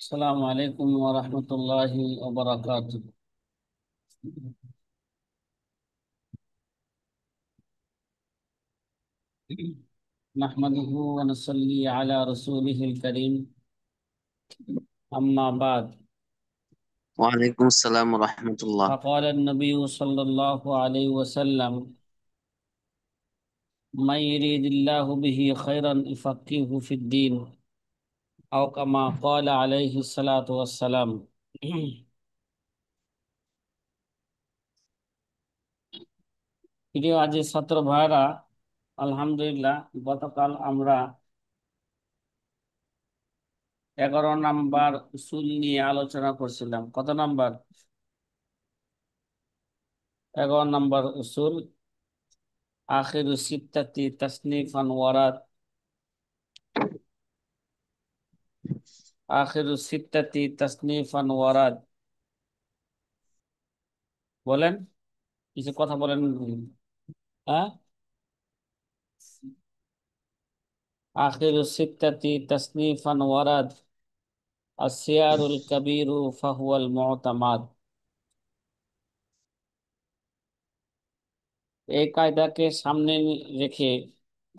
السلام عليكم ورحمة الله وبركاته. نحمده ونصلي على رسوله الكريم. أما بعد، ওয়ালাইকুম আসসালাম রহমতুল্লাহ। فقال النبي صلى الله عليه وسلم: من يريد الله به خيرا يفقهه في الدين، أو كما قال عليه الصلاة والسلام. প্রিয় আজি ছাত্র ভাইরা, আলহামদুলিল্লাহ, গতকাল আমরা 11 নাম্বার উসুল নিয়ে আলোচনা করছিলাম। কত নাম্বার? 11 নাম্বার উসুল। আখিরু সিত্তাতি তাসনিফান ওয়ারাদ। আখিরু সিত্তাতি তাসনিফান ওয়ারাদ। বলেন, কিছু কথা বলেন। হ্যাঁ, আখিরু সিত্তাতি তাসনিফান ওয়ারাদ আসিয়ারুল কাবীরু ফাহুয়াল মুতামাদ। এই কায়দাকে সামনে রেখে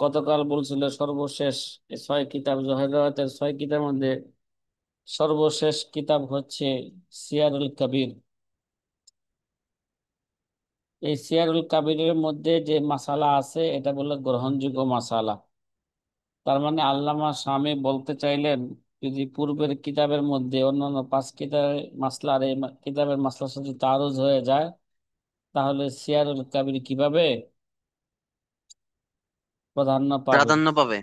গতকাল বলছিল সর্বশেষ 6 কিতাব, জহেরাতের 6 কিতাবের মধ্যে সর্বশেষ কিতাব হচ্ছে সিয়ারুল কাবীর। এই সিয়ারুল কাবীরের মধ্যে যে মাসালা আছে এটা বলে গ্রহণযোগ্য মাসালা। তার মানে আল্লামা শামী বলতে চাইলেন, যদি পূর্বের কিতাবের মধ্যে অন্যান্য 5 কিতাবের মাসলার এই কিতাবের মাসলার সাথে তারুজ হয়ে যায়, তাহলে সিয়ারুল কাবীর কিভাবে প্রাধান্য পাবে? প্রাধান্য পাবে।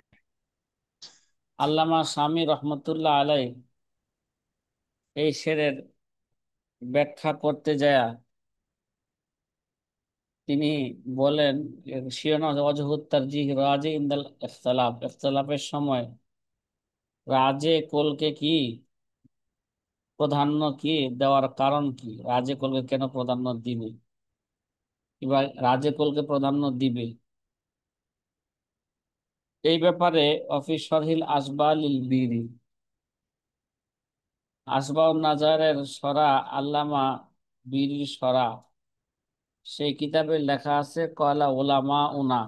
আল্লামা শামী রহমতুল্লাহ আলাই এই শেরের ব্যাখ্যা করতে যায় তিনি বলেন, শিয়ন ওয়াজহুত তারজিহ রাজে ইনদাল ইখতিলাফ, ইখতিলাফের সময় রাজে কোলকে কি প্রাধান্য কি দেওয়ার কারণ কি, রাজে কোলকে কেন প্রাধান্য দিবে, কিংবা রাজে কোলকে প্রাধান্য দিবে, এই ব্যাপারে অফি শরহিল আসবালিল বিরি, আসবাউন নাজারের সরা, আল্লামা বিরির সরা, সেই কিতাবে লেখা আছে কলা ওলামা উনা।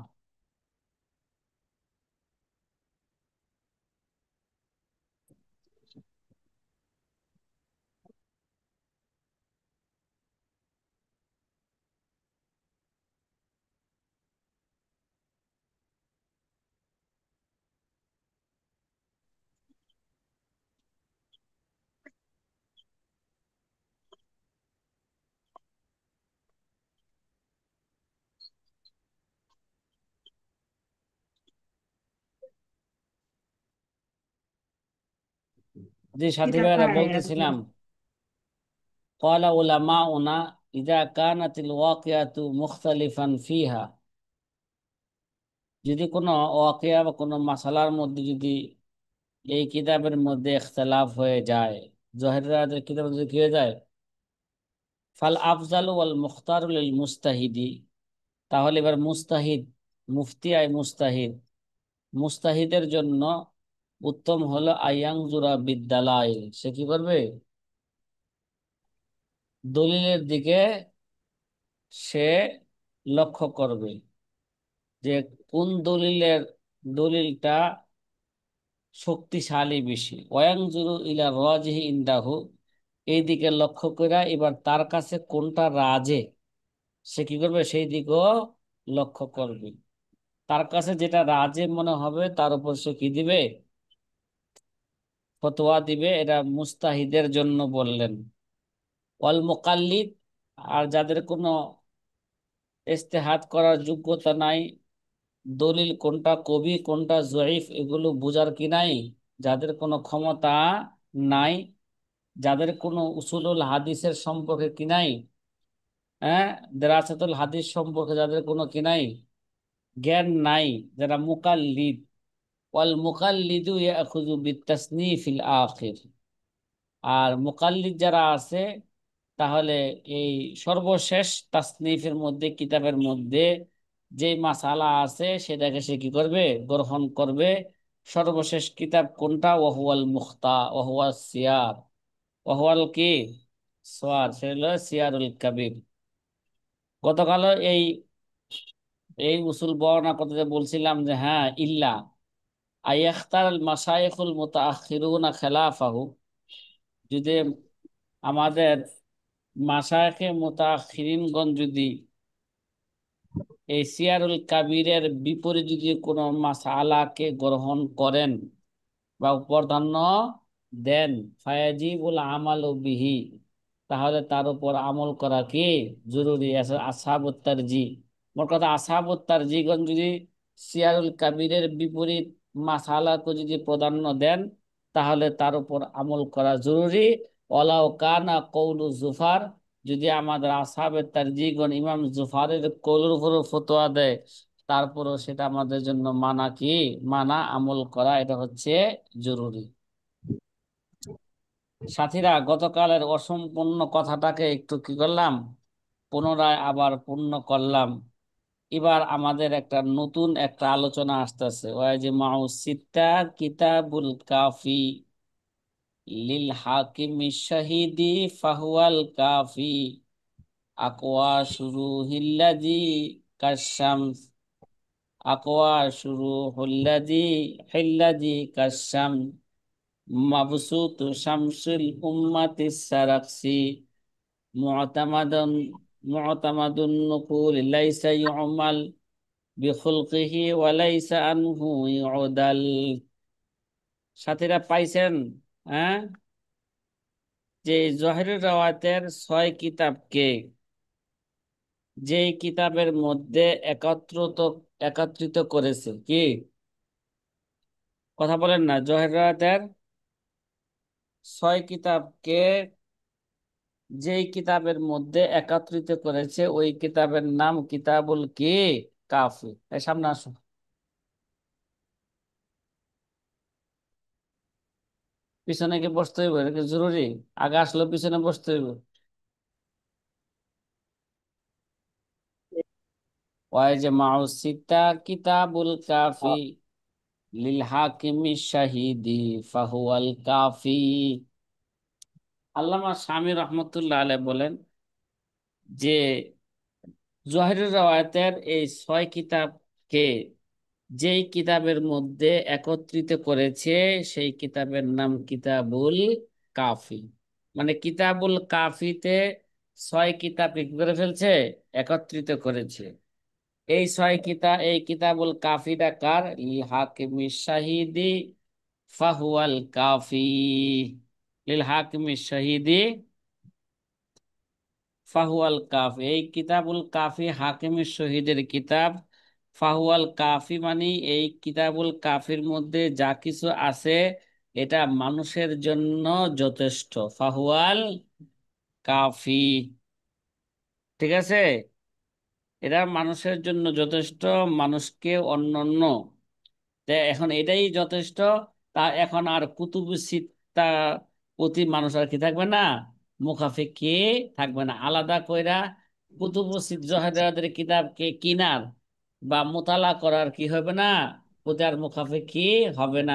যে সাথী ভাইরা বলতেছিলাম, قال علماؤنا إذا كانت الواقعة مختلفا فيها, যদি কোনো ওয়াকিয়া বা কোনো মাসালার মধ্যে যদি এই কিতাবের মধ্যে ইখতিলাফ হয়ে যায়, জহিরাতের কিতাবের মধ্যে কি হয়ে যায়, ফাল আফজালু ওয়াল মুখতারু লিল মুস্তাহিদি, তাহলে এবার মুস্তাহিদ, মুফতি আই মুস্তাহিদ, মুস্তাহিদের জন্য উত্তম হলো আয়াংজুরা বিদ্যালয়, সে কি করবে, দলিলের দিকে সে লক্ষ্য করবে, যে কোন দলিলটা শক্তিশালী বেশি। ওয়াংজুরু ইলা রাজিহি ইনদাহু, এই দিকে লক্ষ্য করে এবার তার কাছে কোনটা রাজে, সে কি করবে, সেই দিকেও লক্ষ্য করবে। তার কাছে যেটা রাজে মনে হবে তার উপর সে কি দিবে, ফতোয়া দিবে। এটা মুস্তাহিদের জন্য বললেন। ওয়াল মুকাল্লিদ, আর যাদের কোনো ইজতিহাদ করার যোগ্যতা নাই, দলিল কোনটা কবি কোনটা জয়ীফ এগুলো বোঝার কি নাই, যাদের কোনো ক্ষমতা নাই, যাদের কোনো উসুলুল হাদিসের সম্পর্কে কি নাই, হ্যাঁ, দেরাসাতুল হাদিস সম্পর্কে যাদের কোনো কি নাই, জ্ঞান নাই, যারা মুকাল্লিদ। ওয়াল মুকাল্লিদু ইয়াখুযু বিতাসনিফিল আখির, আর মুকাল্লিদ যারা আছে তাহলে এই সর্বশেষ তাসনিফের মধ্যে, কিতাবের মধ্যে যে মাসালা আছে সেটাকে সে কি করবে, গ্রহণ করবে। সর্বশেষ কিতাব কোনটা? ওয়াহুয়াল মুখতা, ওয়াহুয়া সিয়ার, ওয়াহুয়াল কি সোয়ার, সে হলো সিয়ারুল কাবির। গতকাল এই এই উসুল বর্ণনা করতে যে বলছিলাম যে হ্যাঁ, ইল্লা আইয়াখতার আল মাশায়েখুল মুতাআখিরুনা খেলাফাহু, যদি আমাদের মাশায়েখে মুতাআখিরিনগণ যদি এই সিয়ারুল কাবিরের বিপরীত যদি কোনো মাসআলাকে গ্রহণ করেন বা প্রাধান্য দেন, ফায়াজিবুল আমাল বিহি, তাহলে তার উপর আমল করা কি জরুরি আছে। আসহাবুত তারজি, মোট কথা আসহাবুত তারজিগণ যদি সিয়ারুল কাবিরের বিপরীত মাসালাকে যদি প্রাধান্য দেন, তাহলে তার উপর আমল করা জরুরি। ওয়ালাউ কানা কওলু জুফার, যদি আমাদের আসহাবে তারজিগণ ইমাম জুফারের কওলের উপর ফতোয়া দেয়, তারপরও সেটা আমাদের জন্য মানা কি, মানা আমল করা এটা হচ্ছে জরুরি। সাথীরা, গতকালের অসম্পূর্ণ কথাটাকে একটু কি করলাম, পুনরায় আবার পূর্ণ করলাম। এবার আমাদের একটা নতুন একটা আলোচনা আসতেছে, ওই যে মাউসিতা কিতাবুল কাফি লিল হাকিমি শাহিদি ফাহুয়াল কাফি আকওয়া শুরু হিল্লাজি কাশামস, আকওয়া শুরু হুল্লাজি হিল্লাজি কাশাম মাবসুত শামসুল উম্মাতি সারাকসি মুআতামাদান মুআতামাদুন নুকুল লাইসা ইউমাল বিখুলকিহি ওয়া লাইসা আনহু ইউদাল। সাথীরা পাইছেন? হ্যাঁ, যে জহিরুর রাওয়াতের 6 কিতাবকে, যেই কিতাবের মধ্যে একত্রিত করেছে কি, কথা বলেন না, জহিরুর রাওয়াতের 6 কিতাবকে যেই কিতাবের মধ্যে একত্রিত করেছে ওই কিতাবের নাম কিতাবুল কি কাফি। এই সামনে আসো, পিছনে কি বসতে হইব? এটা কি জরুরি? আগে আসলে পিছনে বসতে হইব। ওই যে মাউসিতা কিতাবুল কাফি লিল হাকিমি শাহিদি ফাহুয়াল কাফি। আল্লামা শামী রহমতুল্লাহ আলাইহি বলেন যে জহিরুর রাওয়ায়াতের এই 6 কিতাবকে যেই কিতাবের মধ্যে একত্রিত করেছে সেই কিতাবের নাম কিতাবুল কাফি। মানে কিতাবুল কাফিতে 6 কিতাব কি করে ফেলছে, একত্রিত করেছে। এই কিতাবুল কাফিটা কার? লিল হাকিমি শাহিদি ফাহুয়াল কাফি, লিল হাকিমি শাহিদি ফাহুয়াল কাফি, এই কিতাবুল কাফি হাকিমের শহীদের কিতাব। ফাহুয়াল কাফি মানে এই কিতাবুল কাফির মধ্যে যা কিছু আছে এটা মানুষের জন্য যথেষ্ট। ফাহুয়াল কাফি, ঠিক আছে, এটা মানুষের জন্য যথেষ্ট, মানুষকে অন্যান্য, এখন এটাই যথেষ্ট। তা এখন আর কুতুবু সিত্তা প্রতি মানুষ আর কি থাকবে না, মুখাফেক্ষি থাকবে না। আলাদা কইরা কুতুবু জহেরাদের কিতাবকে কিনার বা মোতালা করার কি হবে না, প্রতি আর মুখাফেক্ষি হবে না।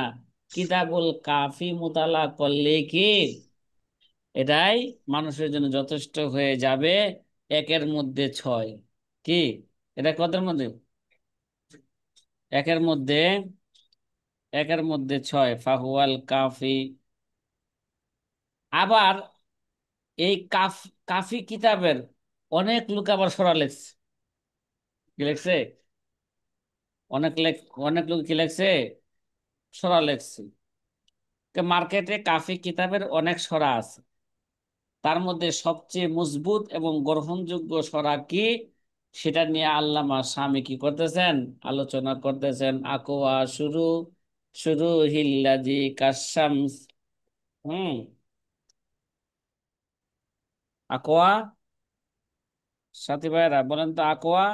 কিতাবুল কাফি মোতালা করলে কি এটাই মানুষের জন্য যথেষ্ট হয়ে যাবে। একের মধ্যে 6, কি এটা কতের মধ্যে? একের মধ্যে, একের মধ্যে 6, ফাহুয়াল কাফি। আবার এই কাফি কিতাবের অনেক লোক আবার সরা লেখছে। কি লেখছে? অনেক অনেক লোক কি লেখছে, সরা লেখছে। মার্কেটে কাফি কিতাবের অনেক সরা আছে, তার মধ্যে সবচেয়ে মজবুত এবং গ্রহণযোগ্য সরা কি, সেটা নিয়ে আল্লামা স্বামী কি করতেছেন, আলোচনা করতেছেন। আকোয়া শুরু শুরু হিল্লাজি কাশামস। হুম, আকোয়া, সাথী ভাইরা বলেন তো আকোয়া।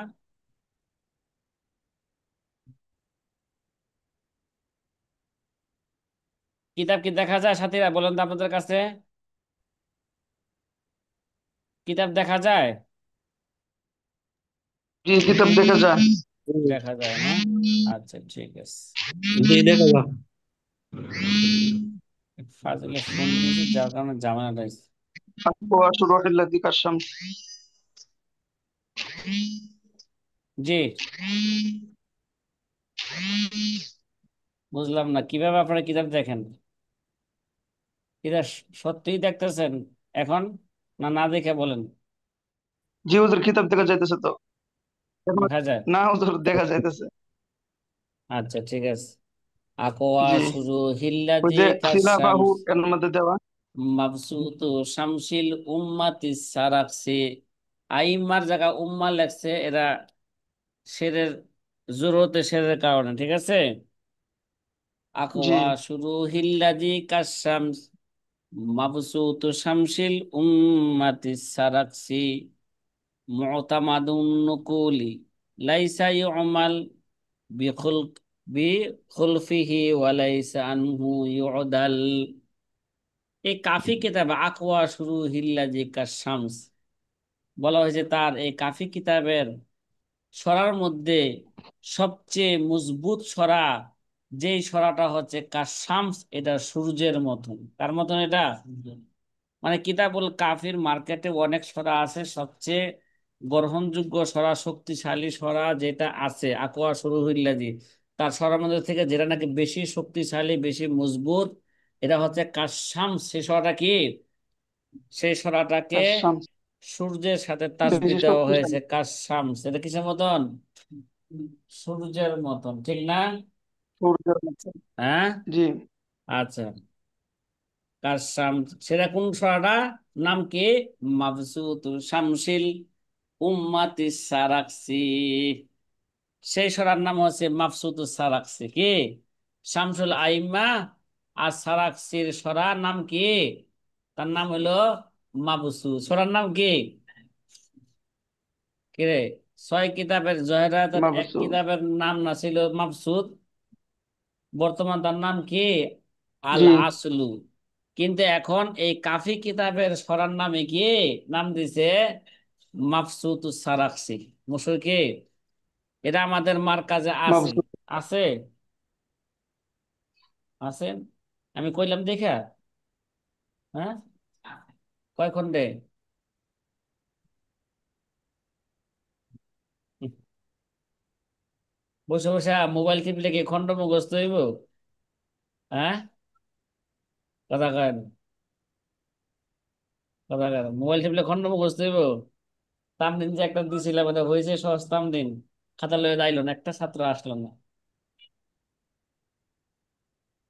কিতাব কি দেখা যায় সাথীরা, বলেন তো আপনাদের কাছে কিতাব দেখা যায়? জি, কিতাব দেখা যায়। দেখা যায় না? আচ্ছা, ঠিক আছে। জি, দেখা যাক। ফাজিলে ফোন দিয়েছে, যার কারণে ঝামেলাটা হয়েছে। وشروح الذي كالشمس. জি, বুঝলাম না কিভাবে আপনারা কিতাব দেখেন। কিতাব সত্যিই দেখতেছেন এখন, না না দেখে বলেন? জি হুজুর, কিতাব দেখা যাইতেছে তো এখন। দেখা যায়। না হুজুর, দেখা যাইতেছে। আচ্ছা, ঠিক আছে। আকোয়া জি, শুরু ওই হিল্লাজি যে খিলাফাহু কাশামস এর মধ্যে দেওয়া। মাবসুতু শামসিল উম্মাতি সারাকসি। আইম্মার জায়গা উম্মা লেখছে, এরা শেরের জরুরতে শেরের কারণে, ঠিক আছে। জি, আকোয়া শুরু হিল্লাজি কাশামস মাবসুতু শামসিল উম্মাতি সারাকসি মুতামাদুন নুকুলি লাইসা ইউমাল বিখুল বিখুলফিহি ওয়া লাইসা আনহু ইউদাল। এই কাফি কিতাব আকওয়া শুরু হিল্লাজি কাশামস বলা হয়েছে, তার এই কাফি কিতাবের সরার মধ্যে সবচেয়ে মজবুত সরা, যেই সরাটা হচ্ছে কাশামস, এটা সূর্যের মতন। তার মতন এটা, মানে কিতাবুল কাফির মার্কেটে অনেক সরা আছে, সবচেয়ে গ্রহণযোগ্য সরা, শক্তিশালী সরা যেটা আছে আকওয়া শরুহুল্লাজি, তার সরার মধ্যে থেকে যেটা নাকি বেশি শক্তিশালী, বেশি মজবুত, এটা হচ্ছে কাশামস। সেই সরাটা কি? সেই সরাটাকে কাশ-শামস সূর্যের সাথে তাসবিহ বেশি দেওয়া হয়েছে, শক্তিশালী। কাশামস। এটা কিসের মতন? সূর্যের মতন, ঠিক না? সূর্যের মতো। হ্যাঁ। জি, আচ্ছা, কাশাম, সেটা কোন সরাটা? নাম কি? মাবসুতু শামসিল উম্মাতি সারাকসি। সেই সরার নাম হচ্ছে মাবসুতু সারাকসি। কি? শামসুল আইম্মা আর সারাকসির সরার নাম কি? তার নাম হলো মাবসুত। সরার নাম কি? কিরে, ছয় কিতাবের জহেরাতের এক মাবসুত। কিতাবের নাম না ছিল মাবসুত? বর্তমান তার নাম কি? আল জি, আসলু। কিন্তু এখন এই কাফি কিতাবের সরার নামে কি নাম দিছে? মাবসুতু সারাকসি। মুশকিল কি? এটা আমাদের মার্কাজে আছে। মাবসুত। আছে, আছে। আমি কইলাম দেখা। হ্যাঁ, কয় খন্ডে? বসে বসে মোবাইল টিপলে কি খন্ড মুখস্থ হইব? হ্যাঁ, কথা কয়, কথা কয়, মোবাইল টিপলে খন্ড মুখস্থ হইব? তামদিন যে একটা দিছিলাম, এটা হয়েছে সহজ তামদিন? খাতা লয়ে যাইলো না, একটা ছাত্র আসলো না।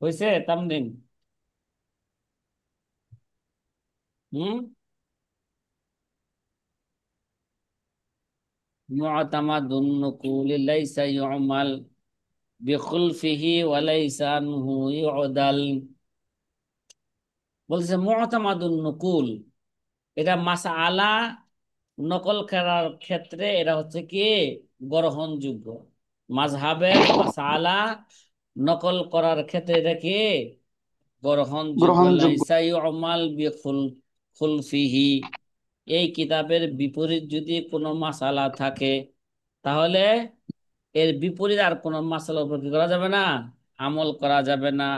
হয়েছে তামদিন? হুম। মুআতামাদুন নুকুলি লাইসা ইউমাল বিখুলফিহি ওয়া লাইসা আনহু ইউদাল। বলছে মুআতামাদুন নুকুল, এটা মাসআলা নকল করার ক্ষেত্রে এটা হচ্ছে কি গ্রহণযোগ্য। মাযহাবের মাসআলা নকল করার ক্ষেত্রে এটা কি গ্রহণযোগ্য। গ্রহণযোগ্য। লাইসা ইউমাল বিখুল খুলফিহি, এই কিতাবের বিপরীত যদি কোনো মাসালা থাকে, তাহলে এর বিপরীত আর কোনো মাসালার উপর কি করা যাবে না? আমল করা যাবে না।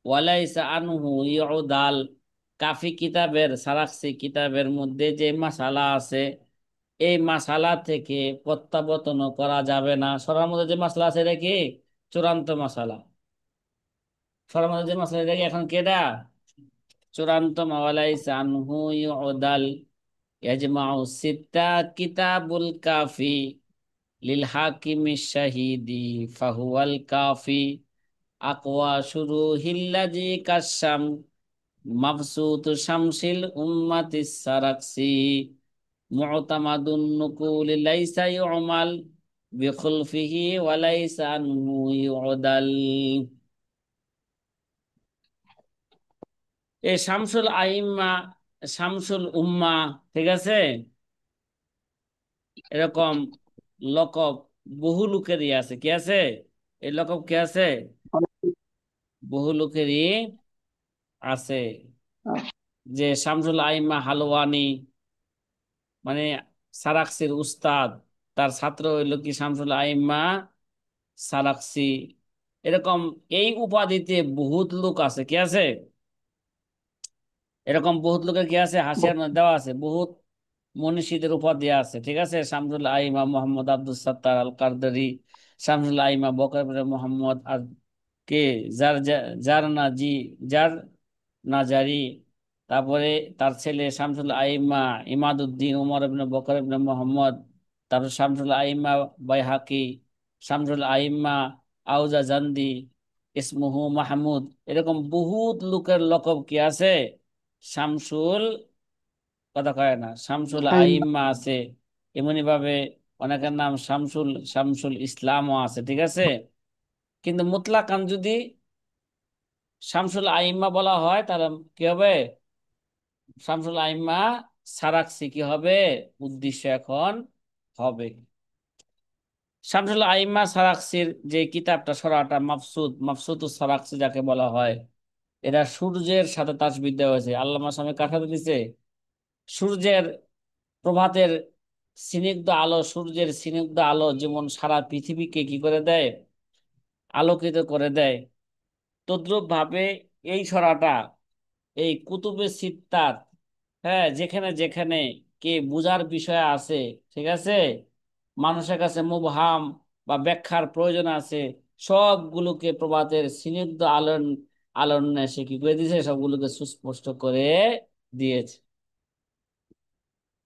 ওয়ালাইসা আনহু ইউদাল, কাফি কিতাবের সারাকসি কিতাবের মধ্যে যে মাসালা আছে, এই মাসালা থেকে প্রত্যাবর্তন করা যাবে না। সরার মধ্যে যে মাসালা আছে এটা কি চূড়ান্ত মাসালা। সরার মধ্যে যে মাসালা, এটা কি এখন কেডা চূড়ান্ত? মাওয়ালাইসা আনহু ইউদাল ইয়াজমাউ সিত্তা কিতাবুল কাফি লিল হাকিমি শাহিদি ফাহুয়াল কাফি আকওয়া শুরু হিল্লাজি কাশাম মাবসুত শামসিল উম্মাতিস সারাকসি মুতামাদুন নুকুল লাইসা ইউমাল বিখুলফিহি ওয়া লাইসা আনহু ইউদাল। এই শামসুল আইম্মা, শামসুল উম্মা, ঠিক আছে, এরকম লকব বহু লোকেরই আছে। কি আছে? এই লকব কি আছে? বহু লোকেরই আছে। যে শামসুল আইম্মা হালওয়ানি, মানে সারাকসির উস্তাদ, তার ছাত্র হইল কি শামসুল আইম্মা সালাকসি। এরকম এই উপাধিতে বহুত লোক আছে, কি আছে, এরকম বহুত লোকের কি আছে, হাসিয়ার মধ্যে দেওয়া আছে, বহুত মনীষীদের উপাধি আছে, ঠিক আছে। শামসুল আইমা মোহাম্মদ আব্দুল সাত্তার আল কারদারি, শামসুল আইমা বকর ইবনে মোহাম্মদ আর কে যার যার নাজি, যার নাজারি। তারপরে তার ছেলে শামসুল আইমা ইমাদউদ্দিন উমর ইবনে বকর ইবনে মোহাম্মদ। তারপর শামসুল আইমা বাইহাকি, শামসুল আইমা আউজা জান্দি, ইসমুহু মাহমুদ। এরকম বহুত লোকের লকব কি আছে, শামসুল, কথা কয় না, শামসুল আইন। আইম্মা আছে। এমনি ভাবে অনেকের নাম শামসুল, শামসুল ইসলামও আছে, ঠিক আছে। কিন্তু মুতলাকান যদি শামসুল আইম্মা বলা হয় তাহলে কি হবে, শামসুল আইম্মা সারাকসি কি হবে, উদ্দেশ্য এখন হবে। শামসুল আইম্মা সারাকসির যে কিতাবটা সরাটা মাফসুদ, মাফসুদুস সারাকসি যাকে বলা হয়, এরা সূর্যের সাথে তাসবিহ দেওয়া হয়েছে। আল্লামা সামনে কাঠাতে দিছে সূর্যের প্রভাতের স্নিগ্ধ আলো, সূর্যের স্নিগ্ধ আলো যেমন সারা পৃথিবীকে কি করে দেয়, আলোকিত করে দেয়, তদ্রূপ ভাবে এই ছড়াটা এই কুতুবে সিত্তার, হ্যাঁ, যেখানে যেখানে কে বুঝার বিষয় আছে, ঠিক আছে, মানুষের কাছে মুবহাম বা ব্যাখ্যার প্রয়োজন আছে, সবগুলোকে প্রভাতের স্নিগ্ধ আলোর সে কি করে দিয়েছে, সবগুলোকে সুস্পষ্ট করে দিয়েছে।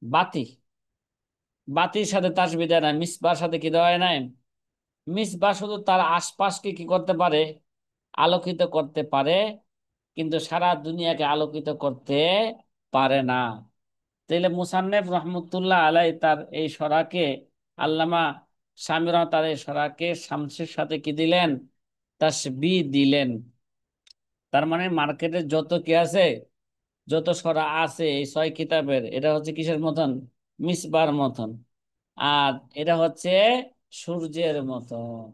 বাতি, বাতির সাথে তাসবিহ দেয় না, মিসবার সাথে কি দেওয়া হয় নাই, মিসবাহ শুধু তার আশপাশকে কি করতে পারে, আলোকিত করতে পারে, কিন্তু সারা দুনিয়াকে আলোকিত করতে পারে না। তাইলে মুসান্নেফ রহমতুল্লাহ আলাই তার এই সরাকে, আল্লামা সামিরা তার এই সরাকে শামসের সাথে কি দিলেন, তাসবিহ দিলেন। তার মানে মার্কেটে যত কি আছে, যত সরা আছে এই 6 কিতাবের, এটা হচ্ছে কিসের মতন, মিসবার মতন। আর এটা হচ্ছে সূর্যের মতন।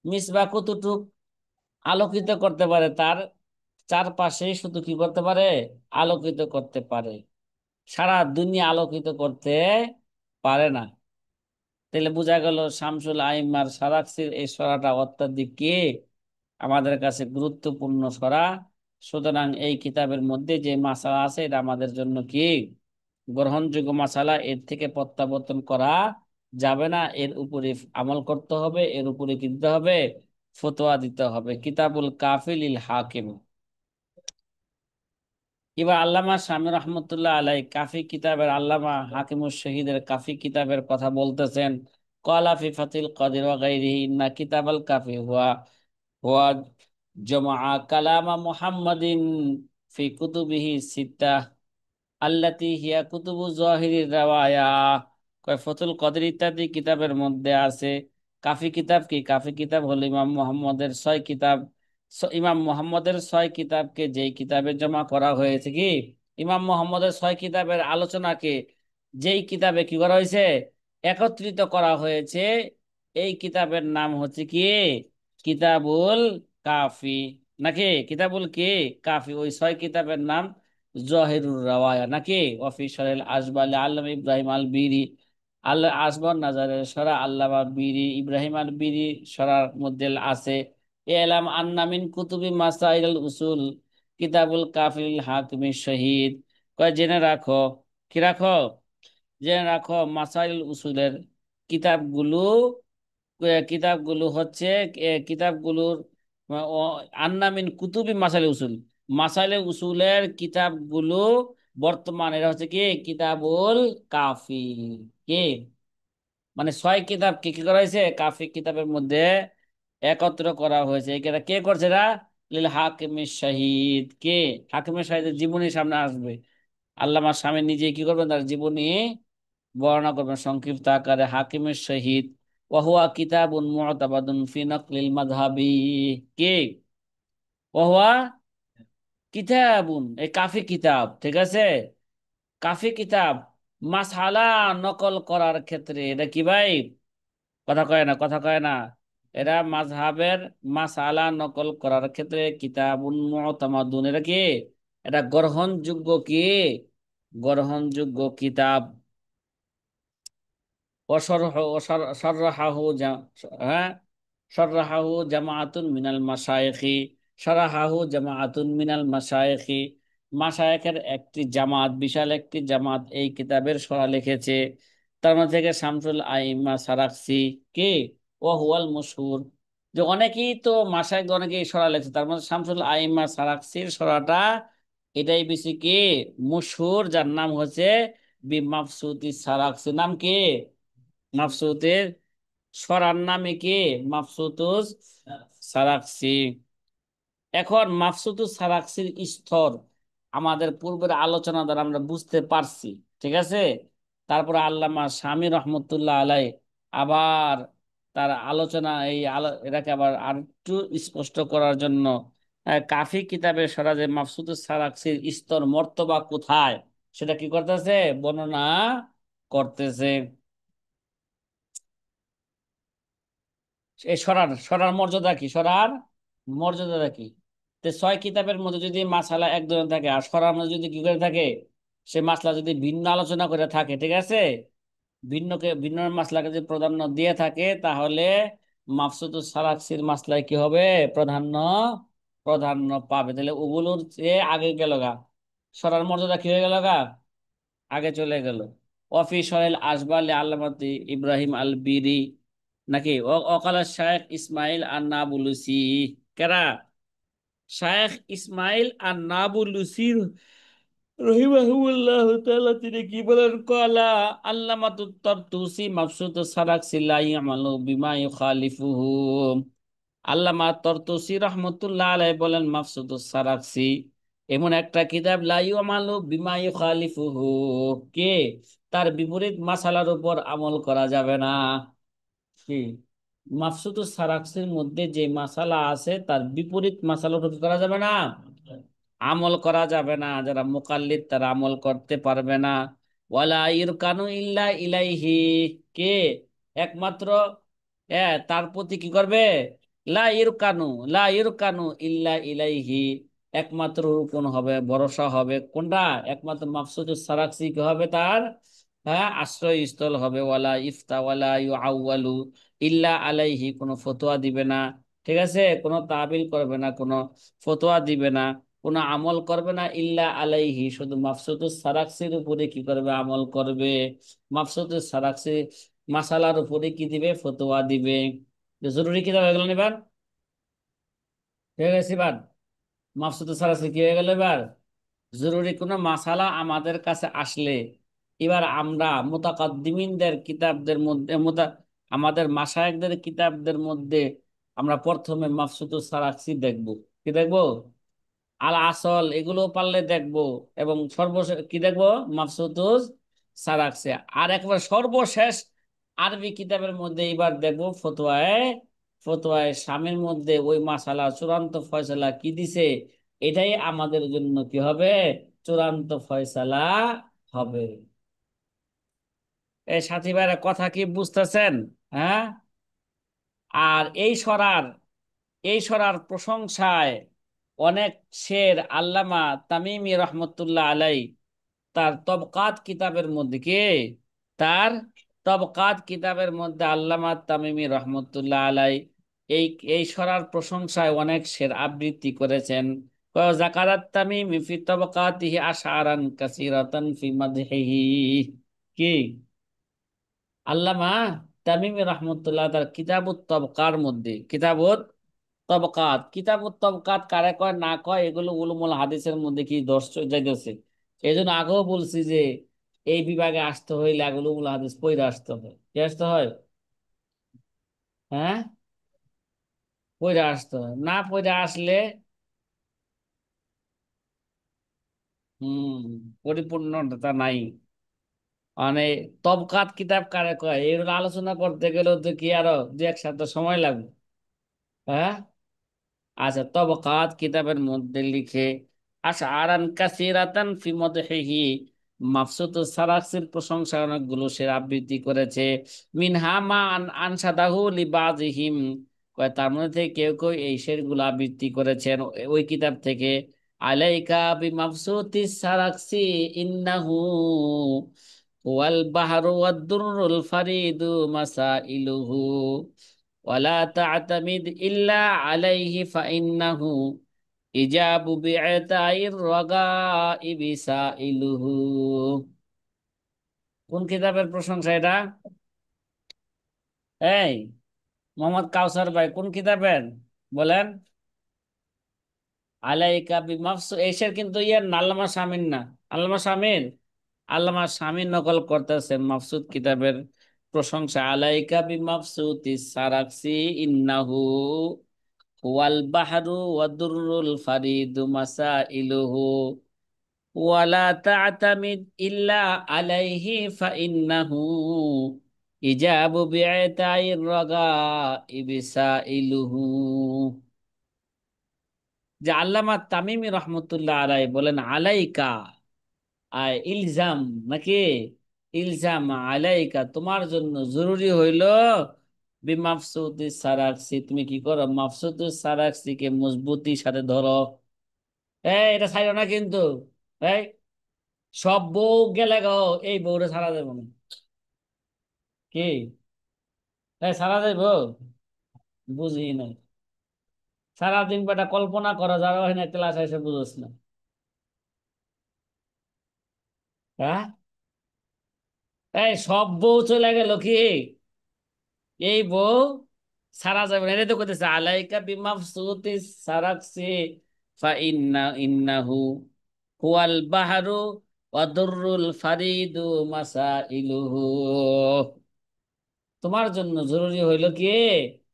মিসবাহ কতটুক আলোকিত করতে পারে, তার চারপাশেই শুধু কি করতে পারে, আলোকিত করতে পারে, সারা দুনিয়া আলোকিত করতে পারে না। তাহলে বোঝা গেল শামসুল আইম্মার সারাকসির এই সরাটা অত্যাধিক কি আমাদের কাছে গুরুত্বপূর্ণ সরা। সুতরাং এই কিতাবের মধ্যে যে মাসালা আছে এটা আমাদের জন্য কি গ্রহণযোগ্য মাসালা, এর থেকে প্রত্যাবর্তন করা যাবে না, এর উপরে আমল করতে হবে, এর উপরে কি দিতে হবে, ফতোয়া দিতে হবে। কিতাবুল কাফিল ইল হাকিম। এবার আল্লামা শামী রহমতুল্লাহ আলাই কাফি কিতাবের, আল্লামা হাকিমুশ শহীদের কাফি কিতাবের কথা বলতেছেন। ক্বালা ফি ফাতিল কাদির ওয়া গায়রিহি ইন্না কিতাবাল কাফি হুয়া হুয়া জামআ কালামা মুহাম্মাদিন ফি কুতুবিহি সিত্তাহ আল্লাতি হিয়া কুতুবু জাহিরির রাওয়ায়া। কয় ফতুল কদর ইত্যাদি কিতাবের মধ্যে আছে। কাফি কিতাব কি, কাফি কিতাব হলো ইমাম মুহাম্মদের 6 কিতাব। ইমাম মুহাম্মদের 6 কিতাবকে যেই কিতাবে জমা করা হয়েছে, কি ইমাম মুহাম্মদের 6 কিতাবের আলোচনাকে যেই কিতাবে কি করা হয়েছে, একত্রিত করা হয়েছে, এই কিতাবের নাম হচ্ছে কি কিতাবুল কাফি। নাকি কিতাবুল কি কাফি, ওই 6 কিতাবের নাম জহিরুর রাওয়ায়া নাকি অফিসিয়াল আসবাল আল্লামা ইব্রাহিম আল বিরি, আল্লাহ আসবান নাজারের সরা আল্লামা বিরি ইব্রাহিম আল বিরি সরার মধ্যে আছে। এলাম আন্নামিন কুতুবি মাসাইল উসুল কিতাবুল কাফিল হাকিমি শহীদ। কয় জেনে রাখো, কি রাখো, জেনে রাখো মাসাইল উসুলের কিতাবগুলো, কিতাবগুলো হচ্ছে কিতাবগুলোর আন্নামিন কুতুবি মাসাইল উসুল, মাসাইলে উসুলের কিতাবগুলো বর্তমান এরা হচ্ছে কি কিতাবুল কাফি। কি মানে 6 কিতাবকে কি করা হয়েছে, কাফি কিতাবের মধ্যে একত্র করা হয়েছে। এটা কে করছে, এরা লিল হাকিমের শহীদ, কে হাকিমের শহীদের জীবনী সামনে আসবে। আল্লামা স্বামী নিজে কি করবেন, তার জীবনী বর্ণনা করবেন সংক্ষিপ্ত আকারে। হাকিমের শহীদ ওয়াহুয়া কিতাবুন মুতাবাদুন ফি নকলিল মাযহাবি, কি ওয়াহুয়া কিতাবুন, এই কাফি কিতাব, ঠিক আছে, কাফি কিতাব মাসআলা নকল করার ক্ষেত্রে, এটা কি ভাই, কথা কয় না, কথা কয় না, এরা মাযহাবের মাসআলা নকল করার ক্ষেত্রে কিতাবুন মুতামাদুন, এটা কি, এটা গ্রহণযোগ্য, কি গ্রহণযোগ্য কিতাব। সররাহাহু হ্যাঁ, সররাহাহু জামাআতুন মিনাল মাশায়েখি, সরাহাহু জামাআতুন মিনাল মাশায়েখি, মাশায়েখের একটি জামাত, বিশাল একটি জামাত এই কিতাবের সরা লিখেছে। তার মধ্যে থেকে শামসুল আইম্মা সারাকসি কে, ও হুয়াল মশহুর, যে অনেকেই তো মাশায়েখ অনেকেই সরা লিখেছে, তার মধ্যে শামসুল আইম্মা সারাকসির সরাটা এটাই বেশি কি মশহুর, যার নাম হচ্ছে বি মাফসুদি সারাকসি। নাম কি? মাফসুদের সরার নামে কি? মাফসুদুস সারাকসি। এখন মাফসুদুস সারাকসির স্তর আমাদের পূর্বের আলোচনা দ্বারা আমরা বুঝতে পারছি, ঠিক আছে। তারপরে আল্লামা শামী রহমতুল্লাহ আলাই আবার তার আলোচনা এটাকে আবার আর একটু স্পষ্ট করার জন্য কাফি কিতাবের সরাজে মাফসুদুস সারাকসির স্তর মর্তবা কোথায় সেটা কি করতেছে, বর্ণনা করতেছে। এই সরার সরার মর্যাদা কি, সরার মর্যাদা কি? তো ছয় কিতাবের মধ্যে যদি মাসালা এক ধরনের থাকে, আর সরার মধ্যে যদি কি করে থাকে, সে মাসলা যদি ভিন্ন আলোচনা করে থাকে, ঠিক আছে, ভিন্ন মাসলাকে যদি প্রাধান্য দিয়ে থাকে, তাহলে মাফসুদুস সারাকসির মাসলায় কি হবে? প্রাধান্য প্রাধান্য পাবে। তাহলে ওগুলোর চেয়ে আগে গেল গা, সরার মর্যাদা কি হয়ে গেল গা, আগে চলে গেল। ওয়াফি সহেল আসবাল আল্লামাতি ইব্রাহিম আল বিরি, নাকি অকাল শায়েখ ইসমাইল আর নাবুলুসি, কেরা? শায়েখ ইসমাইল আর নাবুলুসি রহিমাহুল্লাহ তাআলা তিনি কি বলেন? কলা আল্লামাতুত তারতুসি মাবসুতুস সারাকসি লা ইয়ামালু বিমা ইউখালিফুহু। আল্লামা তরতুসি রহমতুল্লাহ আলাইহি বলেন মাবসুতুস সারাকসি এমন একটা কিতাব লা ইয়ামালু বিমা ইউখালিফুহু, কে তার বিপরীত মাসালার উপর আমল করা যাবে না। কি? মাফসুদুস সারাকসির মধ্যে যে মাসালা আছে তার বিপরীত মাসালার উপর কি করা যাবে না, আমল করা যাবে না। যারা মুকাল্লিদ তারা আমল করতে পারবে না। ওয়ালা ইরকানু ইল্লা ইলাইহি, কে একমাত্র তার প্রতি কি করবে? লা ইরকানু, লা ইরকানু ইল্লা ইলাইহি, একমাত্র রুকন হবে, ভরসা হবে কোনটা? একমাত্র মাফসুদুস সারাকসি কি হবে তার? হ্যাঁ, আশ্রয়স্থল হবে। ওয়ালা ইফতা ওয়ালা ইউআউয়ালু ইল্লা আলাইহি, কোনো ফতোয়া দিবে না, ঠিক আছে, কোনো তাবিল করবে না, কোনো ফতোয়া দিবে না, কোনো আমল করবে না, ইল্লা আলাইহি, শুধু মাফসুদুস সারাকসির উপরে কি করবে? আমল করবে। মাফসুদুস সারাকসি মাসালার উপরে কি দিবে? ফতোয়া দিবে। যে জরুরি কিতাব হয়ে গেল না এবার, হয়ে গেছে এবার। মাফসুদুস সারাকসি কি হয়ে গেল এবার? জরুরি কোনো মাসালা আমাদের কাছে আসলে এবার আমরা মুতাকাদ্দিমিনদের কিতাবদের মধ্যে আমাদের মাশায়েখদের কিতাবদের মধ্যে আমরা প্রথমে মাফসুদুস সারাকসি দেখব। কি দেখব? আল আসল এগুলো পারলে দেখবো, এবং সর্বশেষ কি দেখবো? মাফসুদুস সারাকসি। আর একবার সর্বশেষ আরবি কিতাবের মধ্যে এবার দেখবো ফতোয়ায়ে, ফতোয়ায়ে শামের মধ্যে ওই মাসালা চূড়ান্ত ফয়সালা কি দিছে, এটাই আমাদের জন্য কি হবে? চূড়ান্ত ফয়সালা হবে। এই সাথী ভাইরা কথা কি বুঝতেছেন? হ্যাঁ। আর এই সরার প্রশংসায় অনেক শের আল্লামা তামিমি রহমতুল্লাহ আলাই তার তবকাত কিতাবের মধ্যে তার তবকাত কিতাবের মধ্যে আল্লামা তামিমি রহমতুল্লাহ আলাই এই এই সরার প্রশংসায় অনেক শের আবৃত্তি করেছেন। জাকারাত তামিমি ফি তবকাতিহি আশআরান কাসীরাতান ফি মাদহিহি, কি আল্লামা তামিমি রহমতুল্লাহ তার কিতাবুত তবকার মধ্যে, কিতাবুত তবকাত কারে কয় না কয় এগুলো উলুমুল হাদিসের মধ্যে কি দর্শ যাইতেছে। এই জন্য আগেও বলছি যে এই বিভাগে আসতে হইলে আগে উলুমুল হাদিস পড়ে আসতে হয়। কি আসতে হয়? হ্যাঁ, পড়ে আসতে হয়, না পড়ে আসলে হম পরিপূর্ণতা নাই। মানে তবকাত কিতাব কারে কয় এগুলো আলোচনা করতে গেলেও তো কি আরো দু এক সপ্তাহ সময় লাগবে। হ্যাঁ। আচ্ছা, তবকাত কিতাবের মধ্যে লিখে আশআরান কাসীরাতান ফি মদহিহি, মাফসুদুস সারাকসির প্রশংসা অনেকগুলো সে আবৃত্তি করেছে। মিনহা মা আনসাদাহু লিবাযিহিম, কয় তার মধ্যে থেকে কেউ কেউ এই শেরগুলো আবৃত্তি করেছেন ওই কিতাব থেকে। আলাইকা বিমাফসুদিস সারাকসি ইন্নাহু ওয়াল বাহরু ওয়াদ-দুররুল ফারিদু মাসাইলুহু ওয়ালা তা'তামিদ ইল্লা আলাইহি ফাইন্নাহু ইজাবু বি'তাইর রাগাইবি সাইলুহু। কোন কিতাবের প্রশংসা এটা? এই মোহাম্মদ কাউসার ভাই, কোন কিতাবের বলেন? আলাইকা বিমাফসু, এসের কিন্তু ইয়ার না, আল্লামা শামীম না। আল্লামা শামীম, আল্লামা শামীম নকল করতেছেন মাফসুদ কিতাবের প্রশংসা। আলাইকা বিমাফসুতি সারাকসি ইন্নাহু ওয়াল বাহরু ওয়াদুররুল ফারিদু মাসাইলুহু ওয়ালা তা'তামিদ ইল্লা আলাইহি ফাইন্নাহু ইজাবু বি'তাইর রাগাইবি সাইলুহু। যে আল্লামা তামিমি রহমতুল্লাহ আলাই বলেন আলাইকা, ইলজাম নাকি, ইলজাম আলাইকা, তোমার জন্য জরুরি হইল বিমাফসুদি সারাকসি, তুমি কি করো? মাফসুদুস সারাকসি কে মজবুতির সাথে ধরো। এটা ছাড়ো না কিন্তু। এই সব বউ গেলে গো, এই বউরে ছাড়া দেবো না। কি ছাড়া দেব? বুঝি নাই। সারাদিন বেটা কল্পনা করা যারা হয় না, ক্লাস এসে বুঝোস না। হ্যাঁ, এই সব বউ চলে গেল কি, এই বউ সারা যাবে না। এটা তো করতেছে আলাইকা বিমাফসুতি সারাকসি ইন্নাহু হুয়াল বাহরু ওয়া দুররুল ফারিদু মাসাইলুহু। তোমার জন্য জরুরি হইল কি,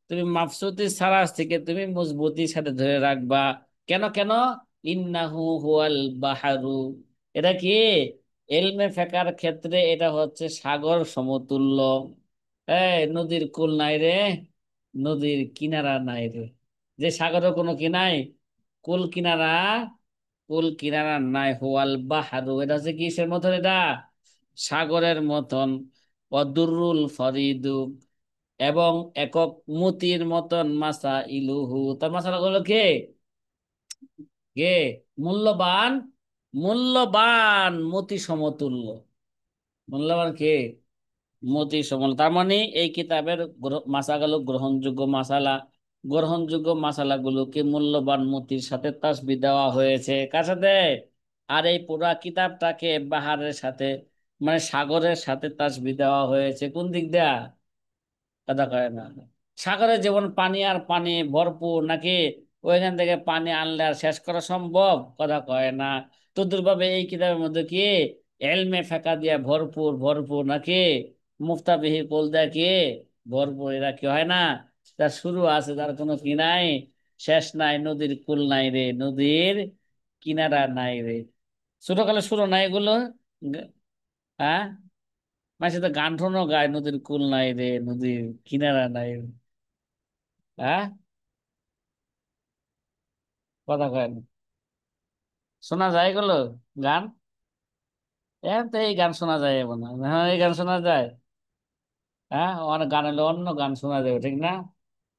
তুমি মাফসুতি সারাস থেকে তুমি মজবুতির সাথে ধরে রাখবা। কেন কেন? ইন্নাহু হুয়াল বাহারু, এটা কি এলমে ফেকার ক্ষেত্রে এটা হচ্ছে সাগর সমতুল্য। নদীর কুল নাই রে, নদীর কিনারা নাই রে। যে সাগরের কোনো কি নাই, কুল কিনারা, কুল কিনারা নাই। হুয়াল বাহারু, এটা হচ্ছে কিসের মতন? এটা সাগরের মতন। অদুরুল ফরিদু, এবং একক মতির মতন। মাসা ইলুহু, তার মাসালা গুলো কে, কে মূল্যবান, মূল্যবান মতি সমতুল্য। মূল্যবান কে, মতি সমতুল্য। তার মানে এই কিতাবের মাসাগুলো গ্রহণযোগ্য মাসালা, গ্রহণযোগ্য মাসালাগুলোকে মূল্যবান মতির সাথে তাসবিহ দেওয়া হয়েছে। কার সাথে? আর এই পুরা কিতাবটাকে বাহারের সাথে, মানে সাগরের সাথে তাসবিহ দেওয়া হয়েছে। কোন দিক দিয়া? কথা কয় না। সাগরে যেমন পানি আর পানি ভরপুর নাকি, ওইখান থেকে পানি আনলে আর শেষ করা সম্ভব? কথা কয় না। তদ্রুপভাবে এই কিতাবের মধ্যে কি এলমে ফাঁকা দিয়া ভরপুর, ভরপুর নাকি, মুফতাবিহি কোল দেয়া কি ভরপুর। এরা কি হয় না, তার শুরু আছে, তার কোনো কি নাই, শেষ নাই। নদীর কুল নাই রে, নদীর কিনারা নাই রে। ছোটকালে শুরু নাই এগুলো? হ্যাঁ, মাসে তো গান টানও গায়, নদীর কুল নাই রে, নদীর কিনারা নাই রে। হ্যাঁ, কথা কয় না। শোনা যায় এগুলো গান? এখন তো এই গান শোনা যায় মনে হয়। হ্যাঁ, এই গান শোনা যায়। হ্যাঁ, অনেক গান হলে অন্য গান শোনা যাবে, ঠিক না?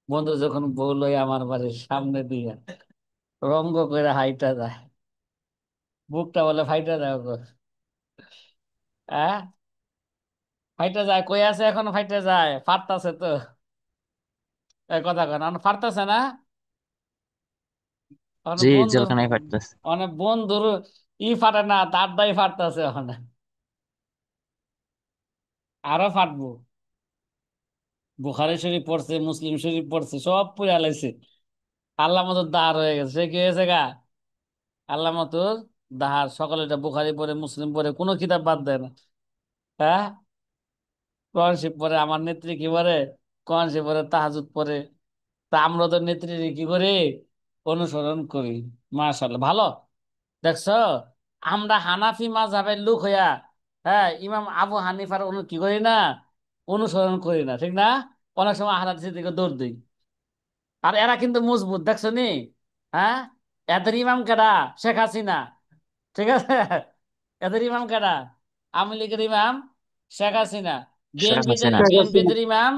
বন্ধু যখন বললো আমার বাড়ির সামনে দিয়ে রঙ্গ করে হাইটা যায়, বুকটা বলে ফাইটা যায় ওগো। হ্যাঁ, ফাইটা যায়, কই আছে এখন? ফাইটা যায়, ফাটতাছে তো। এই কথা কয় না, ফাটতাছে না? জি, বন্ধু, জেলখানায় ফাটতেছে। বন্ধুর ফাটে না, তার দাই ফাটতাছে ওখানে। আরো ফাটবো। বুখারী শরীফ পড়ছে, মুসলিম শরীফ পড়ছে, সব পড়ে আলাইছে। আল্লাহ মতো দাঁড় হয়ে গেছে। সে কি হয়েছে গা, আল্লাহ মতো দাহার। সকালে এটা বুখারী পড়ে, মুসলিম পড়ে, কোনো কিতাব বাদ দেয় না। হ্যাঁ, কোরআন শরীফ পড়ে, আমার নেত্রী কি পড়ে, কোরআন শরীফ পড়ে, তাহাজ্জুদ পড়ে। তা আমরা তো নেত্রীর কি করি, অনুসরণ করি। মাশাআল্লাহ, ভালো। দেখছো, আমরা হানাফি মাযহাবের লোক হইয়া, হ্যাঁ, ইমাম আবু হানিফার কি করি না, অনুসরণ করি না, ঠিক না? অনেক সময় আহলে হাদিসের দিকে দৌড় দিই। আর এরা কিন্তু মজবুত, দেখছো নি? হ্যাঁ, এদের ইমাম কেডা? শেখ হাসিনা, ঠিক আছে? এদের ইমাম কেডা? আওয়ামী লীগের ইমাম শেখ হাসিনা। শেখ বিএনপিতে, হাসিনা। বিএনপিদের ইমাম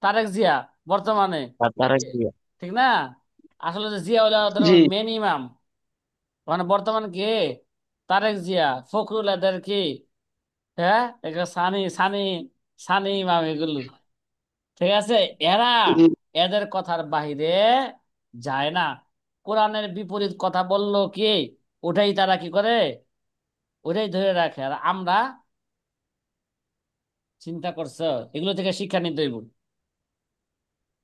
তারেক জিয়া বর্তমানে, আর তারেক জিয়া। ঠিক না? আসলে যে জিয়া হলো ওদের জি। মেন ইমাম। মানে বর্তমান কে? তারেক জিয়া। ফখরুল এদের কি হ্যাঁ, এগুলো সানি সানি সানি ইমাম এগুলো, ঠিক আছে। এরা এদের কথার বাহিরে যায় না। কোরআনের বিপরীত কথা বললো কি, ওটাই তারা কি করে, ওটাই ধরে রাখে। আর আমরা, চিন্তা করছো, এগুলো থেকে শিক্ষা নিতে হইব।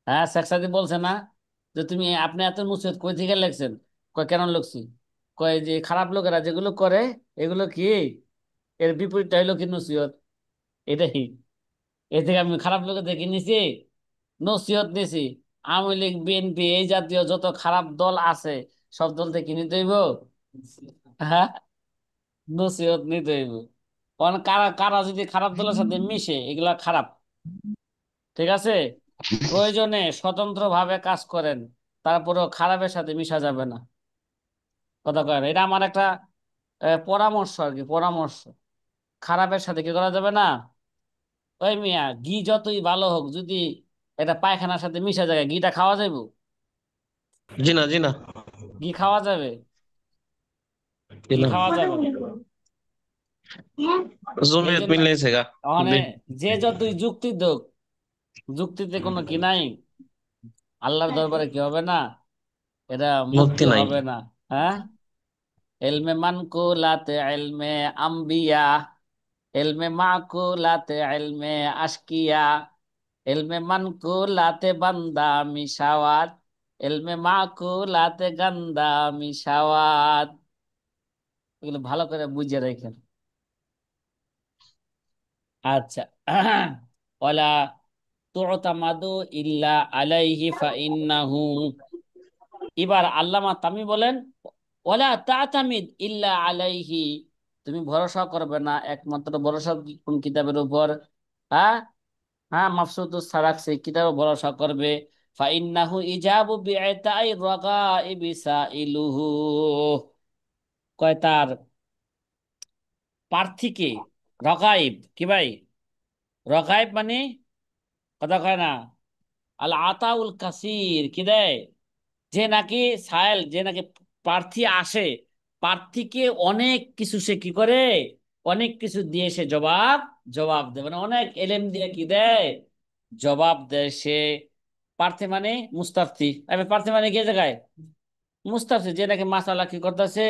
হ্যাঁ, শেখ সাদি বলছে না যে তুমি, আপনি এত মুসিবত কই থেকে লেখছেন? কয় কেন লিখছি? কয় যে খারাপ লোকেরা যেগুলো করে এগুলো কি, এর বিপরীতটা হইলো কি নসিহত, এটাই। এ থেকে আমি খারাপ লোকের দেখে নিছি, নসিহত নিছি। আওয়ামী লীগ, বিএনপি, এই জাতীয় যত খারাপ দল আছে সব দল থেকে নিতে হইব। হ্যাঁ, নসিহত নিতে হইব। কারণ কারা কারা যদি খারাপ দলের সাথে মিশে, এগুলা খারাপ, ঠিক আছে। প্রয়োজনে স্বতন্ত্র ভাবে কাজ করেন, তারপরেও খারাপের সাথে মিশা যাবে না। কথা কয় না? এটা আমার একটা পরামর্শ আর কি, পরামর্শ। খারাপের সাথে কি করা যাবে না। ওই মিয়া, ঘি যতই ভালো হোক, যদি এটা পায়খানার সাথে মিশা যায়, ঘিটা খাওয়া যাবে? জি না, জি না, ঘি খাওয়া যাবে? জি ঘি না। খাওয়া যাবে না। এই জমিয়ত জন্য মিলাইছে গা। মানে জি। যে যতই যুক্তি দোক, যুক্তিতে কোনো কি নাই, আল্লাহর দরবারে কি হবে না, এটা মুক্তি মুক্তি নাই। হবে না। হ্যাঁ, এলমে মানকুলাতে এলমে আম্বিয়া, এলমে মাকুলাতে এলমে আশকিয়া, এলমে মানকুলাতে বান্দা মিশাওয়াত, এলমে মাকুলাতে গান্দা মিশাওয়াত। এগুলো ভালো করে বুঝে রেখেন। আচ্ছা। ওয়ালা তুতামাদু ইল্লা আলাইহি ফাইন্নাহু। এবার আল্লামা তামি বলেন, ওয়ালা তাতামিদ ইল্লা আলাইহি, তুমি ভরসা করবে না একমাত্র ভরসা কোন কিতাবের উপর? হ্যাঁ, হ্যাঁ, মাফসুদুস সারাকসি কিতাবে ভরসা করবে। ফাইন্নাহু ইজাবু বিআতাই রাগাইবি সাইলুহু, কয় তার প্রার্থীকে, রগাইব কি ভাই, রগাইব মানে, কথা কয় না, আল আতাউল কাসির কি দেয়, যে নাকি সায়েল, যে নাকি প্রার্থী আসে, প্রার্থীকে অনেক কিছু সে কি করে, অনেক কিছু দিয়ে সে জবাব, জবাব দেয়, মানে অনেক এলেম দিয়ে কি দেয়, জবাব দেয় সে। প্রার্থী মানে মুস্তাফতি, আমি প্রার্থী মানে কি জায়গায়, মুস্তাফিজ, যে নাকি মাসালা কি করতেছে,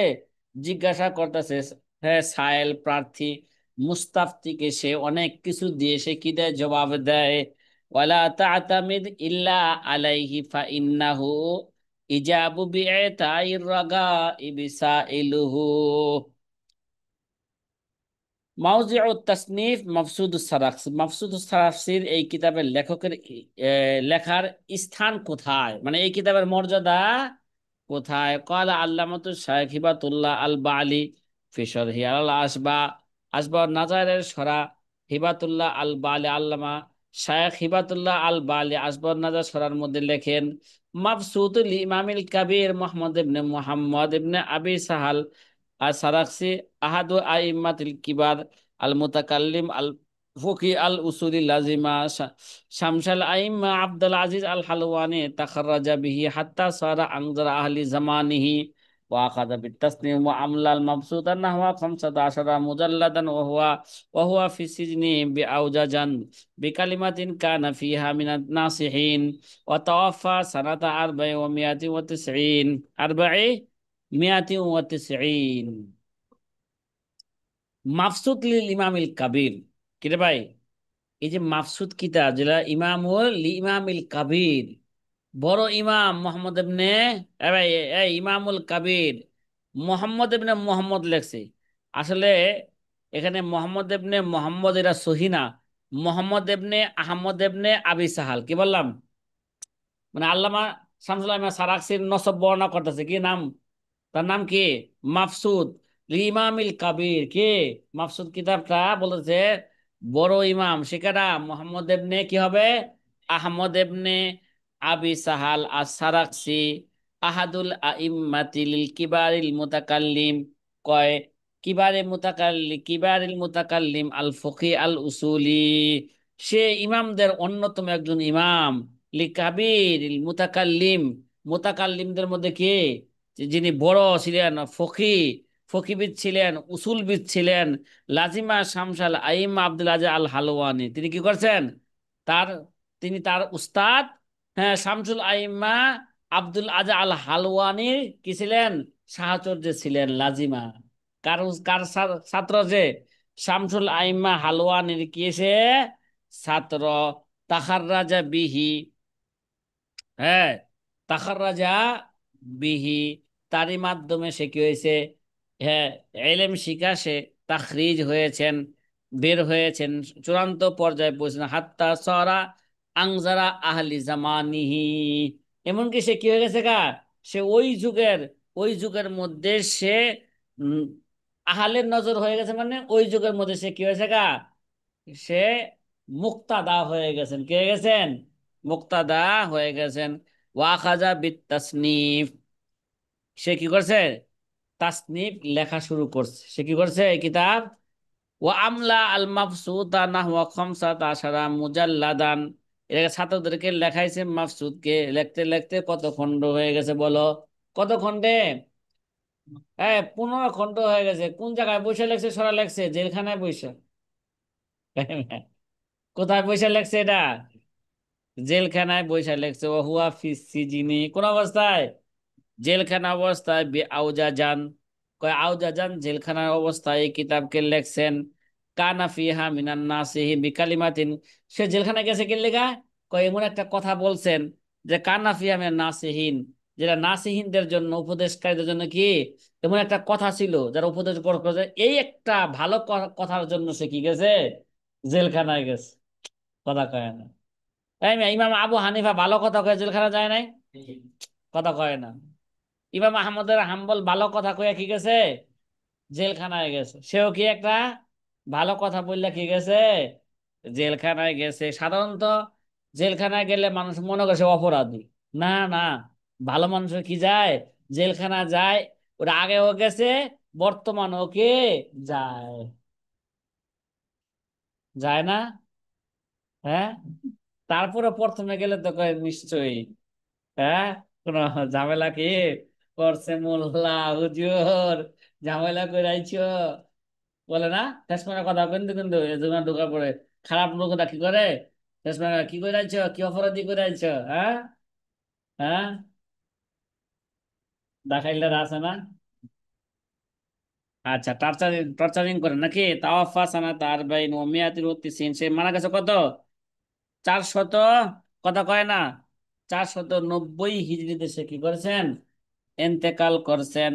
জিজ্ঞাসা করতেছে। হ্যাঁ, সায়েল প্রার্থী, মুস্তাফতিকে সে অনেক কিছু দিয়ে সে কি দেয়, জবাব দেয়। ওয়ালা তাতামিদ ইল্লা আলাইহি ফাইন্নাহু ইজাবু বিআতাইর রাগাইবি সাইলুহু। মাওজিউত তাসনিফ মাফসুদুস সারাকসি, মাফসুদুস সারাকসির এই কিতাবের লেখকের লেখার স্থান কোথায়, মানে এই কিতাবের মর্যাদা কোথায়? ক্বালা আল্লামাতু শাইখ হিবাতুল্লাহ আল বালি ফি শরহি আল আসবা, আসবা নাজারের সরা হিবাতুল্লাহ আল বালি, আল্লামা শাইখ হিবাতুল্লাহ আল বালি আসবা নাজার সরার মধ্যে লেখেন, মাবসুতুল ইমামিল কাবীর মুহাম্মদ ইবনে মুহাম্মদ ইবনে আবি সাহাল আর সারাকসি আহাদু আইম্মাতিল কিবার আল মুতাকাল্লিম আল ফকি আল উসুলি লাজিমা শামসাল আইম্মা আব্দুল আজিজ আল হালওয়ানি তাখাররাজা বিহি হাত্তা সারা আনজার আহলি জামানিহি ওয়া আখাযা বিতাসনিম ওয়া আমলা আল মাবসুতান নাহওয়া 15 মুজাল্লাদান ওয়া হুয়া ফি সিজনি বিআউজাজান বিকালিমাতিন কানা ফিহা মিনান নাসিহিন ওয়া তাওয়াফা সানাতা 490 490 মাফসুদ লিল ইমামিল কাবির। কিরে ভাই, এই যে মাফসুদ কিতাব, যেটা ইমামুল ইমামিল কাবির, বড় ইমাম মোহাম্মদ ইবনে, এ ভাই, এই ইমামুল কাবির মোহাম্মদ ইবনে মোহাম্মদ লেখছে। আসলে এখানে মোহাম্মদ ইবনে মোহাম্মদ এরা সহি না, মোহাম্মদ ইবনে আহমদ ইবনে আবি সাহাল, কি বললাম, মানে আল্লামা শামসুল আহমদ সারাকসির নসব বর্ণনা করতেছে, কি নাম, তার নাম কি, মাফসুদ ইমামিল কাবির। কে মাফসুদ কিতাবটা বলেছে, বড় ইমাম শিকারা মোহাম্মদ এবনে কি হবে, আহমদ এবনে আবি সাহাল আস সারাকসি আহাদুল আইম্মাতিল কিবারিল মুতাকাল্লিম, কয় কিবারিল মুতাকাল্লিম আল ফকি আল উসুলি, সে ইমামদের অন্যতম একজন ইমাম। লিকাবিরিল মুতাকাল্লিম, মুতাকাল্লিমদের মধ্যে কে, যিনি বড় ছিলেন, ফকি ফকিহবিদ ছিলেন, উসুলবিদ ছিলেন, লাজিমা শামসাল আইম আব্দুল আজিজ আল হালওয়ানি। তিনি কি করছেন? তার তিনি তার উস্তাদ, হ্যাঁ, শামসুল আইম্মা আব্দুল আজিজ আল হালওয়ানির কি ছিলেন? সাহচর্য ছিলেন, লাজিমা। কার কার ছাত্র যে? শামসুল আইম্মা হালওয়ানির কি সে ছাত্র। তাখাররাজা বিহি, হ্যাঁ, তাখাররাজা বিহি, তারই মাধ্যমে সে কি হয়েছে? হ্যাঁ, এলেম শিখা সে তাখরিজ হয়েছেন, বের হয়েছেন, চূড়ান্ত পর্যায়ে পৌঁছেছেন। হাত্তা সরা আংজারা আহলি জামানিহি, এমনকি সে কি হয়ে গেছে গা? সে ওই যুগের মধ্যে সে উম, আহলের নজর হয়ে গেছে, মানে ওই যুগের মধ্যে সে কি হয়েছে গা? সে মুক্তাদা হয়ে গেছেন। কে হয়ে গেছেন? মুক্তাদা হয়ে গেছেন। ওয়াখাজা বিত তাসনিফ, সে কি করছে? তাসনিফ লেখা শুরু করছে। সে কি করছে? এই কিতাব। ও আমলা আল মাবসুতা নাহওয়া খামসাতা আশারা মুজাল্লাদান, এর ছাত্রদেরকে লেখাইছে। মাবসুদকে লিখতে লিখতে কত খণ্ড হয়ে গেছে বলো? কত খণ্ডে? হ্যাঁ, 15 খণ্ড হয়ে গেছে। কোন জায়গায় বসে লেখছে? সরা লেখছে জেলখানায় বসে। কোথায় বসে লেখছে এটা? জেলখানায় বসে লেখছে। ও হুয়া ফিস সিজিনি, কোন অবস্থায়? জেলখানা অবস্থায়। আউজা যান, কয় আউজা যান জেলখানার অবস্থায় এই কিতাবকে লেখছেন। কানা ফিহা মিনান নাসিহি বিকালিমাতিন, সে জেলখানায় গেছে কি লেগা? কয় এমন একটা কথা বলছেন যে কানা ফিহা মিনান নাসিহিন, যেটা নাসিহিনদের জন্য, উপদেশকারীদের জন্য কি এমন একটা কথা ছিল যারা উপদেশ গ্রহণ করেছে, এই একটা ভালো কথার জন্য সে কি গেছে? জেলখানায় গেছে। কথা কয় না। তাই না? ইমাম আবু হানিফা ভালো কথা কয়ে জেলখানা যায় নাই? কথা কয় না। ইমাম আহমদের হাম্বল ভালো কথা কয়ে কি গেছে? জেলখানায় গেছে। সেও কি একটা ভালো কথা বললে কি গেছে? জেলখানায় গেছে। সাধারণত জেলখানায় গেলে মানুষ মনে করে সে অপরাধী। না, না, ভালো মানুষ কি যায়? জেলখানা যায়। ওরা আগেও গেছে, বর্তমানেও কি যায়? যায় না? হ্যাঁ, তারপরে প্রথমে গেলে তো কয় নিশ্চয়ই। হ্যাঁ, কোন ঝামেলা কি করছে? মোল্লা হুজুর ঝামেলা করাইছো বলে না? শেষমেলা কথা কিন্তু কিন্তু এজন্য ঢোকা পড়ে খারাপ লোকটা কি করে? শেষমেলা কি করাইছো, কি অপরাধী করাইছো? হ্যাঁ, হ্যাঁ, দেখাইলে আছে না? আচ্ছা, টর্চারিং টর্চারিং করে নাকি? তাওয়াফা সানাত আরবাইন ওয়া মিয়াতিন ওয়া তিসিন, সে মারা গেছে কত? 400, কথা কয় না, 490 হিজরিতে সে কি করেছেন? এন্তেকাল করছেন।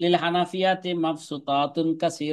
লিল হানাফিয়াতি মাবসুতাতুন কাসীরা।